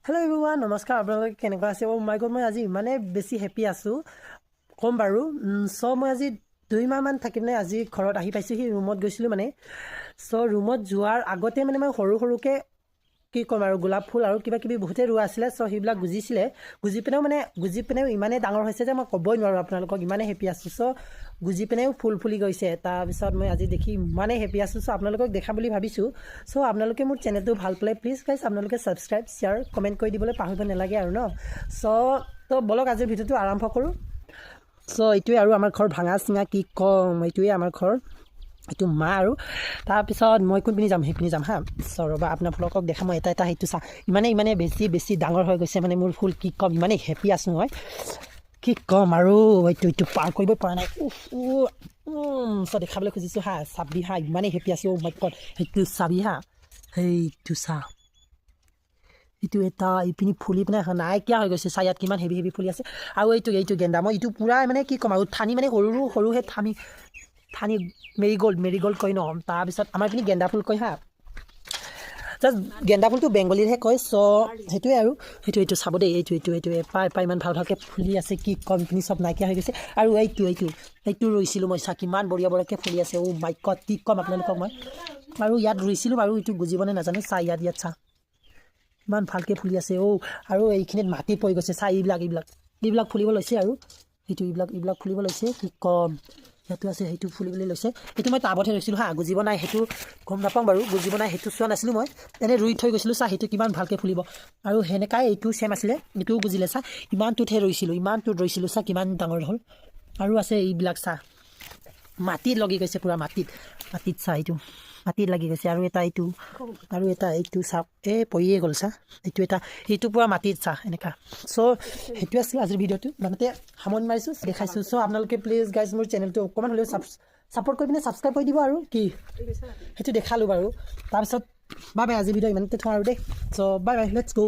hello' everyone নমস্কাৰ আপোনালোকে কেনেকুৱা আছে মাই গড মই আজি ইমানে বেছি হেপী আছোঁ ক'ম বাৰু মই আজি 2 মাহমান থাকি মানে আজি ঘৰত আহি পাইছোঁহি ৰুমত গৈছিলোঁ মানে ৰুমত যোৱাৰ আগতে মানে মই সৰুকৈ কি ক'ম আৰু গোলাপ ফুল আৰু কিবা কিবি বহুতে ৰোৱা আছিলে সেইবিলাক গুজি পিনেও ইমানেই ডাঙৰ হৈছে যে মই ক'বই নোৱাৰোঁ আপোনালোকক ইমানেই হেপী আছোঁ গুজি পিনেও ফুল ফুলি গৈছে তাৰপিছত মই আজি দেখি ইমানেই হেপী আছোঁ আপোনালোকক দেখা বুলি ভাবিছোঁ আপোনালোকে মোৰ চেনেলটো ভাল পালে প্লিজ গাইজ আপোনালোকে ছাবস্ক্ৰাইব শ্বেয়াৰ কমেণ্ট কৰি দিবলৈ পাহৰিব নালাগে আৰু বলক আজিৰ ভিডিঅ'টো আৰম্ভ কৰোঁ এইটোৱে আৰু আমাৰ ঘৰ ভাঙা চিঙা কি ক'ম এইটোৱে আমাৰ ঘৰ এইটো মা আৰু তাৰপিছত মই কোনপিনি যাম সেইপিনি যাম হা ৰ'বা আপোনালোকক দেখা মই এটা সেইটো চা ইমানে বেছি ডাঙৰ হৈ গৈছে মানে মোৰ ফুল কি ক'ম ইমানেই হেপী আছোঁ মই কি ক'ম আৰু এইটো পাৰ কৰিব পৰা নাই দেখাবলৈ খুজিছোঁ হা চাবি হা ইমানেই হেপী আছোঁ মাই গড সেইটো চাবি হা সেইটো চা এইটো এটা ইপিনি ফুলি পিনে নাইকিয়া হৈ গৈছে চা ইয়াত কিমান হেভি ফুলি আছে আৰু এইটো গেন্দা মই এইটো পূৰা মানে কি ক'ম আৰু ঠানি মানে সৰুহে ঠানি মেৰিগ'ল্ড কয় ন তাৰপিছত আমাৰ এইপিনি গেন্দা ফুল কয় হা জাষ্ট গেন্দা ফুলটো বেংগলীৰহে কয় সেইটোৱে আৰু এইটো চাব দেই এইটো এপাই ইমান ভালকৈ ফুলি আছে কি ক'ম এইপিনি চব নাইকিয়া হৈ গৈছে আৰু এইটো ৰুইছিলোঁ মই চা কিমান বঢ়িয়াকৈ ফুলি আছে মাই গড কি ক'ম আপোনালোকক মই আৰু ইয়াত ৰুইছিলোঁ বাৰু এইটো বুজিবনে নাজানো চা ইয়াত চা ইমান ভালকৈ ফুলি আছে আৰু এইখিনিত মাটি পৰি গৈছে চা এইবিলাক ফুলিব লৈছে আৰু এইবিলাক ফুলিব লৈছে কি ক'ম সেইটো আছে সেইটো ফুলিবলৈ লৈছে এইটো মই টাবতহে ৰুইছিলোঁ হা গুজিব নাই সেইটো গম নাপাওঁ বাৰু গুজিব নাই সেইটো চোৱা নাছিলোঁ মই এনেই ৰুই থৈ গৈছিলোঁ চা সেইটো কিমান ভালকৈ ফুলিব আৰু সেনেকাই এইটো চেম আছিলে এইটোও গুজিলে চা ইমানটোত ৰুইছিলোঁ চা কিমান ডাঙৰ হ'ল আৰু আছে এইবিলাক চা মাটিত লাগি গৈছে পূৰা মাটিত চা এইটো মাটিত লাগি গৈছে আৰু এইটো চা পৰিয়ে গ'ল চা এইটো পূৰা মাটিত চা এনেকুৱা সেইটোৱে আছিলে আজিৰ ভিডিঅ'টো ইমানতে সামৰণি মাৰিছোঁ দেখাইছোঁ আপোনালোকে প্লিজ গাইজ মোৰ চেনেলটো অকণমান হ'লেও ছাপোৰ্ট কৰি পিনে ছাবস্ক্ৰাইব কৰি দিব আৰু কি সেইটো দেখালোঁ বাৰু তাৰপিছত বাই আজিৰ ভিডিঅ' ইমানতে থওঁ আৰু দেই বাই লেটছ গো